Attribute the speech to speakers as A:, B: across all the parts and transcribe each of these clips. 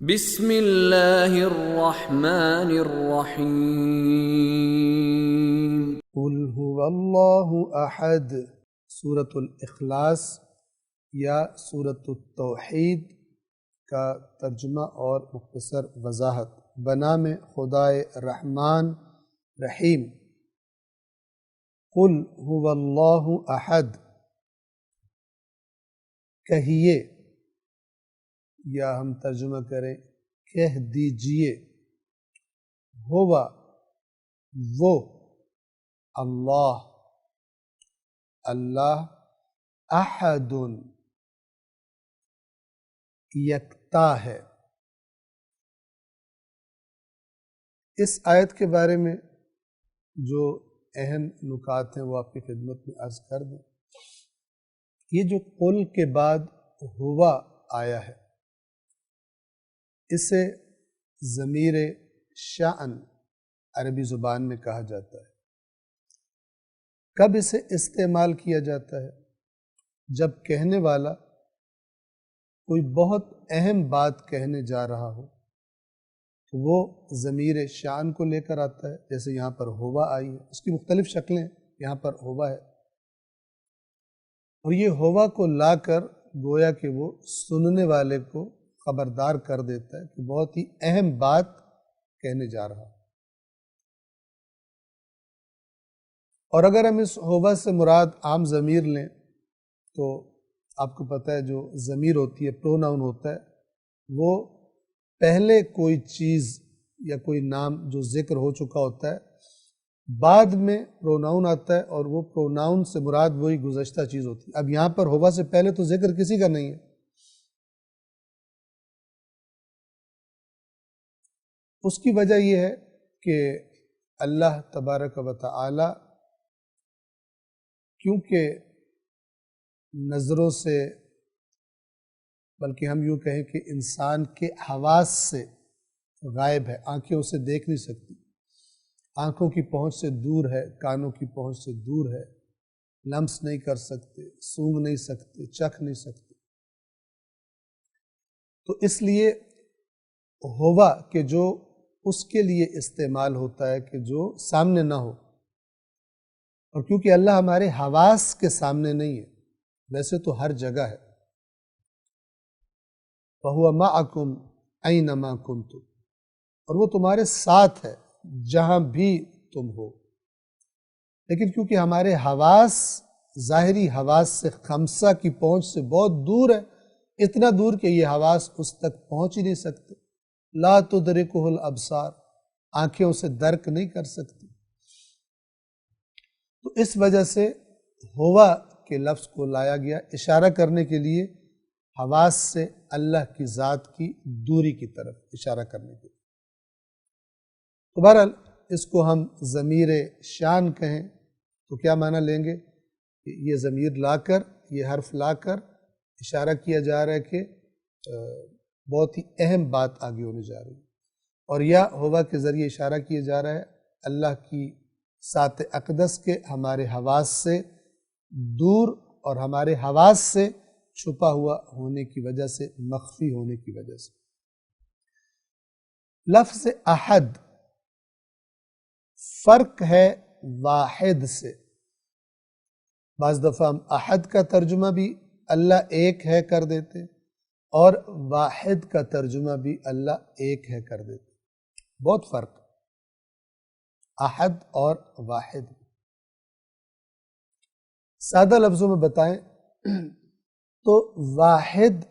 A: بسم اللہ الرحمن الرحیم۔
B: قل هو اللہ احد، سورۃ الاخلاص یا سورۃ التوحید کا ترجمہ اور مختصر وضاحت۔ بنام خدائے رحمان رحیم۔ قل هو اللہ احد، کہیے یا ہم ترجمہ کریں کہہ دیجئے، ہوا وہ اللہ، اللہ احد یکتا ہے۔ اس آیت کے بارے میں جو اہم نکات ہیں وہ آپ کی خدمت میں عرض کر دیں۔ یہ جو قل کے بعد ہوا آیا ہے، اسے ضمیر شأن عربی زبان میں کہا جاتا ہے۔ کب اسے استعمال کیا جاتا ہے؟ جب کہنے والا کوئی بہت اہم بات کہنے جا رہا ہو تو وہ ضمیر شأن کو لے کر آتا ہے، جیسے یہاں پر ہوا آئی ہے، اس کی مختلف شکلیں، یہاں پر ہوا ہے، اور یہ ہوا کو لا کر گویا کہ وہ سننے والے کو خبردار کر دیتا ہے کہ بہت ہی اہم بات کہنے جا رہا ہے۔ اور اگر ہم اس ہوا سے مراد عام ضمیر لیں تو آپ کو پتہ ہے جو ضمیر ہوتی ہے، پروناؤن ہوتا ہے، وہ پہلے کوئی چیز یا کوئی نام جو ذکر ہو چکا ہوتا ہے، بعد میں پروناؤن آتا ہے، اور وہ پروناؤن سے مراد وہی گزشتہ چیز ہوتی ہے۔ اب یہاں پر ہوا سے پہلے تو ذکر کسی کا نہیں ہے، اس کی وجہ یہ ہے کہ اللہ تبارک و تعالی کیونکہ نظروں سے، بلکہ ہم یوں کہیں کہ انسان کے حواس سے غائب ہے، آنکھیں اسے دیکھ نہیں سکتی، آنکھوں کی پہنچ سے دور ہے، کانوں کی پہنچ سے دور ہے، لمس نہیں کر سکتے، سونگھ نہیں سکتے، چکھ نہیں سکتے، تو اس لیے ہوا کہ جو اس کے لیے استعمال ہوتا ہے کہ جو سامنے نہ ہو، اور کیونکہ اللہ ہمارے حواس کے سامنے نہیں ہے، ویسے تو ہر جگہ ہے، وَهُوَ مَعَكُمْ أَيْنَمَا كُنْتُمْ، اور وہ تمہارے ساتھ ہے جہاں بھی تم ہو، لیکن کیونکہ ہمارے حواس ظاہری حواس سے خمسہ کی پہنچ سے بہت دور ہے، اتنا دور کہ یہ حواس اس تک پہنچ ہی نہیں سکتے، لا تدرکہ الابصار، آنکھیں اسے درک نہیں کر سکتی، تو اس وجہ سے ہوا کے لفظ کو لایا گیا اشارہ کرنے کے لیے حواس سے اللہ کی ذات کی دوری کی طرف اشارہ کرنے کے لیے۔ تو بہرحال اس کو ہم ضمیر شان کہیں تو کیا معنی لیں گے؟ یہ ضمیر لا کر، یہ حرف لا کر اشارہ کیا جا رہا ہے کہ بہت ہی اہم بات آگے ہونے جا رہی ہے، اور یا ہوا کے ذریعے اشارہ کیا جا رہا ہے اللہ کی ذات اقدس کے ہمارے حواس سے دور اور ہمارے حواس سے چھپا ہوا ہونے کی وجہ سے، مخفی ہونے کی وجہ سے۔ لفظ احد فرق ہے واحد سے۔ بعض دفعہ ہم احد کا ترجمہ بھی اللہ ایک ہے کر دیتے، اور واحد کا ترجمہ بھی اللہ ایک ہے کر دیتے، بہت فرق احد اور واحد۔ سادہ لفظوں میں بتائیں تو واحد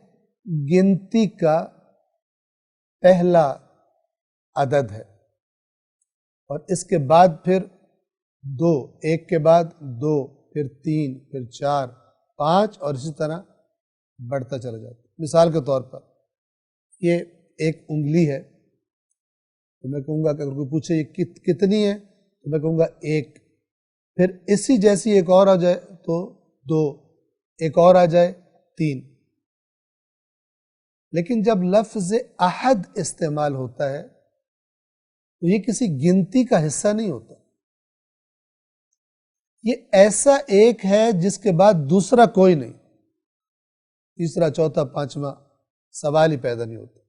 B: گنتی کا پہلا عدد ہے، اور اس کے بعد پھر دو، ایک کے بعد دو، پھر تین، پھر چار، پانچ، اور اسی طرح بڑھتا چلا جاتا ہے۔ مثال کے طور پر یہ ایک انگلی ہے تو میں کہوں گا کہ اگر کوئی پوچھے یہ کتنی ہے تو میں کہوں گا ایک، پھر اسی جیسی ایک اور آ جائے تو دو، ایک اور آ جائے تین۔ لیکن جب لفظ احد استعمال ہوتا ہے تو یہ کسی گنتی کا حصہ نہیں ہوتا، یہ ایسا ایک ہے جس کے بعد دوسرا کوئی نہیں، تیسرا چوتھا پانچواں سوال ہی پیدا نہیں ہوتا۔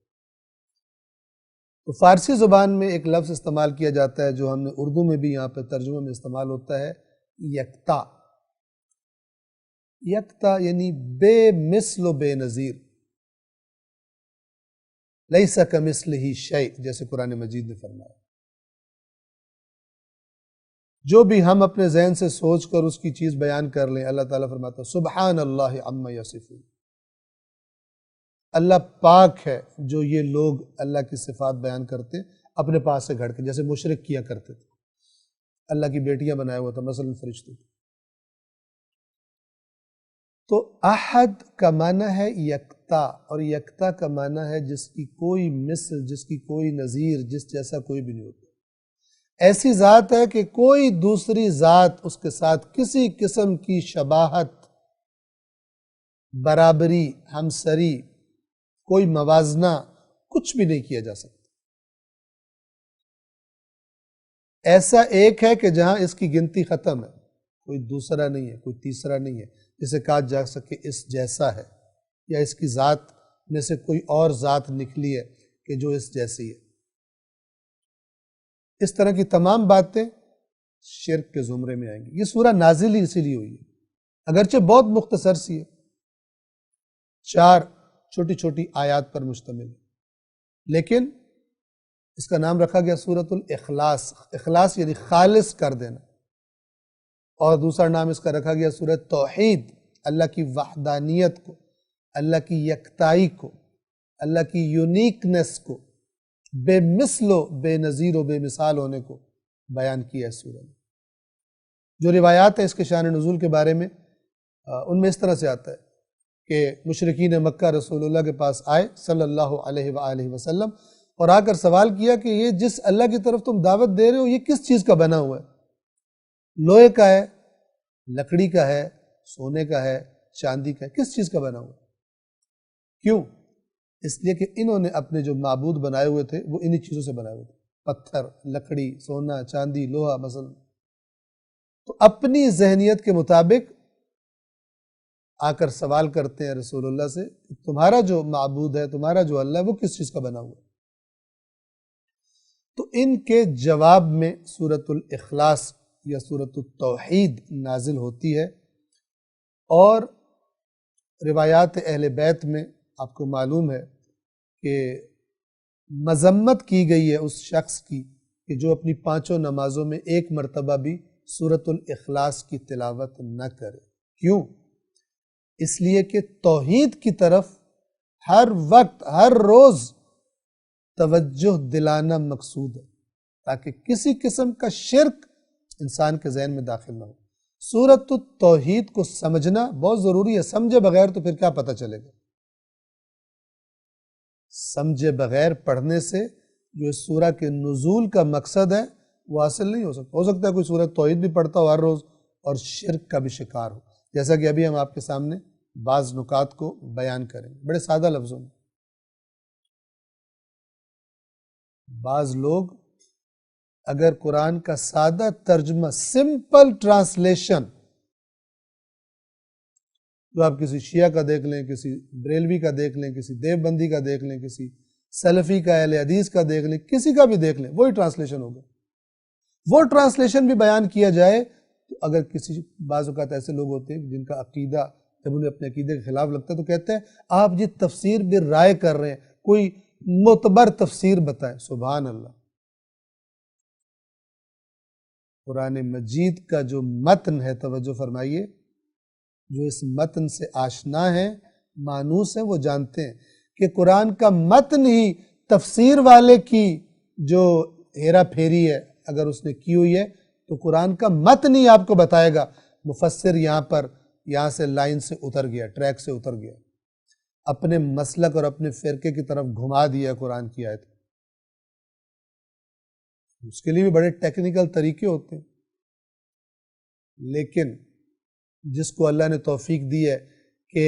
B: تو فارسی زبان میں ایک لفظ استعمال کیا جاتا ہے جو ہم نے اردو میں بھی یہاں پہ ترجمہ میں استعمال ہوتا ہے، یکتا۔ یکتا یعنی بے مثل و بے نظیر، لیس کمثلہ شیء، جیسے قرآن مجید نے فرمایا۔ جو بھی ہم اپنے ذہن سے سوچ کر اس کی چیز بیان کر لیں، اللہ تعالیٰ فرماتا ہے سبحان اللہ عما یصفون، اللہ پاک ہے جو یہ لوگ اللہ کی صفات بیان کرتے اپنے پاس سے گھڑ کے، جیسے مشرک کیا کرتے تھے، اللہ کی بیٹیاں بنایا ہوا تھا مثلا فرشتوں کو۔ تو احد کا معنی ہے یکتا، اور یکتا کا معنی ہے جس کی کوئی مثل، جس کی کوئی نظیر، جس جیسا کوئی بھی نہیں ہوتا۔ ایسی ذات ہے کہ کوئی دوسری ذات اس کے ساتھ کسی قسم کی شباہت، برابری، ہمسری، کوئی موازنہ، کچھ بھی نہیں کیا جا سکتا۔ ایسا ایک ہے کہ جہاں اس کی گنتی ختم ہے، کوئی دوسرا نہیں ہے، کوئی تیسرا نہیں ہے جسے کہا جا سکے اس جیسا ہے، یا اس کی ذات میں سے کوئی اور ذات نکلی ہے کہ جو اس جیسی ہے۔ اس طرح کی تمام باتیں شرک کے زمرے میں آئیں گی۔ یہ سورہ نازل ہی اسی لیے ہوئی ہے، اگرچہ بہت مختصر سی ہے، 4 چھوٹی چھوٹی آیات پر مشتمل ہے، لیکن اس کا نام رکھا گیا سورۃ الاخلاص۔ اخلاص یعنی خالص کر دینا، اور دوسرا نام اس کا رکھا گیا سورۃ توحید، اللہ کی وحدانیت کو، اللہ کی یکتائی کو، اللہ کی یونیکنس کو، بے مثل و بے نظیر و بے مثال ہونے کو بیان کیا ہے سورہ میں۔ جو روایات ہیں اس کے شان نزول کے بارے میں، ان میں اس طرح سے آتا ہے کہ مشرکین مکہ رسول اللہ کے پاس آئے صلی اللہ علیہ وآلہ وسلم، اور آ کر سوال کیا کہ یہ جس اللہ کی طرف تم دعوت دے رہے ہو یہ کس چیز کا بنا ہوا ہے؟ لوہے کا ہے، لکڑی کا ہے، سونے کا ہے، چاندی کا ہے، کس چیز کا بنا ہوا ہے؟ کیوں؟ اس لیے کہ انہوں نے اپنے جو معبود بنائے ہوئے تھے وہ انہی چیزوں سے بنائے ہوئے تھے، پتھر، لکڑی، سونا، چاندی، لوہا مثلا۔ تو اپنی ذہنیت کے مطابق آ کر سوال کرتے ہیں رسول اللہ سے کہ تمہارا جو معبود ہے، تمہارا جو اللہ ہے، وہ کس چیز کا بنا ہوا ہے؟ تو ان کے جواب میں سورۃ الاخلاص یا سورۃ التوحید نازل ہوتی ہے، اور روایات اہل بیت میں آپ کو معلوم ہے کہ مذمت کی گئی ہے اس شخص کی کہ جو اپنی 5 نمازوں میں ایک مرتبہ بھی سورۃ الاخلاص کی تلاوت نہ کرے۔ کیوں؟ اس لیے کہ توحید کی طرف ہر وقت، ہر روز توجہ دلانا مقصود ہے، تاکہ کسی قسم کا شرک انسان کے ذہن میں داخل نہ ہو۔ سورۃ التوحید کو سمجھنا بہت ضروری ہے، سمجھے بغیر تو پھر کیا پتہ چلے گا؟ سمجھے بغیر پڑھنے سے جو اس سورہ کے نزول کا مقصد ہے وہ حاصل نہیں ہو سکتا۔ ہو سکتا ہے کوئی سورۃ توحید بھی پڑھتا ہو ہر روز اور شرک کا بھی شکار ہو، جیسا کہ ابھی ہم آپ کے سامنے بعض نکات کو بیان کریں گے بڑے سادہ لفظوں میں۔ بعض لوگ اگر قرآن کا سادہ ترجمہ، سمپل ٹرانسلیشن، جو آپ کسی شیعہ کا دیکھ لیں، کسی بریلوی کا دیکھ لیں، کسی دیوبندی کا دیکھ لیں، کسی سلفی کا، اہل حدیث کا دیکھ لیں، کسی کا بھی دیکھ لیں، وہی ٹرانسلیشن ہوگا۔ وہ ٹرانسلیشن بھی بیان کیا جائے تو اگر کسی بعض اوقات ایسے لوگ ہوتے ہیں جن کا عقیدہ جب انہیں اپنے عقیدے کے خلاف لگتا ہے تو کہتے ہیں آپ جی تفسیر بھی رائے کر رہے ہیں، کوئی معتبر تفسیر بتائیں۔ سبحان اللہ! قرآن مجید کا جو متن ہے، توجہ فرمائیے، جو اس متن سے آشنا ہیں، مانوس ہیں، وہ جانتے ہیں کہ قرآن کا متن ہی تفسیر والے کی جو ہیرا پھیری ہے اگر اس نے کی ہوئی ہے تو قرآن کا متن ہی آپ کو بتائے گا مفسر یہاں سے لائن سے اتر گیا، ٹریک سے اتر گیا، اپنے مسلک اور اپنے فرقے کی طرف گھما دیا قرآن کی آیت۔ اس کے لیے بھی بڑے ٹیکنیکل طریقے ہوتے ہیں، لیکن جس کو اللہ نے توفیق دی ہے کہ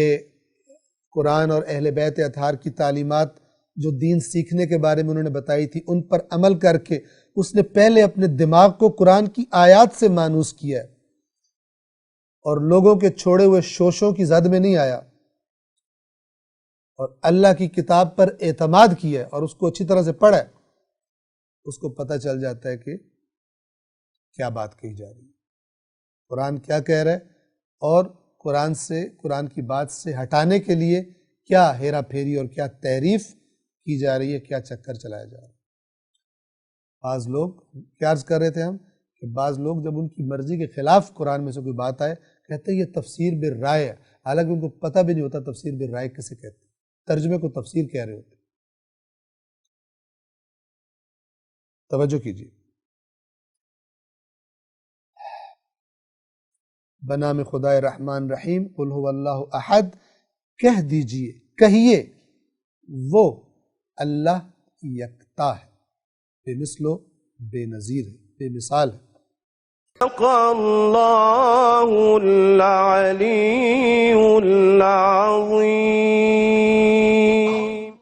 B: قرآن اور اہل بیت اطہار کی تعلیمات جو دین سیکھنے کے بارے میں انہوں نے بتائی تھی ان پر عمل کر کے اس نے پہلے اپنے دماغ کو قرآن کی آیات سے مانوس کیا ہے اور لوگوں کے چھوڑے ہوئے شوشوں کی زد میں نہیں آیا اور اللہ کی کتاب پر اعتماد کیا ہے اور اس کو اچھی طرح سے پڑھا ہے، اس کو پتہ چل جاتا ہے کہ کیا بات کہی جا رہی ہے، قرآن کیا کہہ رہا ہے، اور قرآن کی بات سے ہٹانے کے لیے کیا ہیرا پھیری اور کیا تعریف کی جا رہی ہے، کیا چکر چلایا جا رہا ہے۔ بعض لوگ کیا عرض کر رہے تھے ہم کہ بعض لوگ جب ان کی مرضی کے خلاف قرآن میں سے کوئی بات آئے کہتے ہیں یہ تفسیر بالرائے ہے، حالانکہ ان کو پتہ بھی نہیں ہوتا تفسیر بالرائے کسے کہتے ہیں، ترجمے کو تفسیر کہہ رہے ہوتے ہیں۔ توجہ کیجیے، بنام خدائے رحمان رحیم، قل هو اللہ احد، کہہ دیجئے، کہیے وہ اللہ یکتا ہے، بے مثل و بے نظیر ہے، بے مثال ہے۔
C: صدق اللہ العلی العظیم۔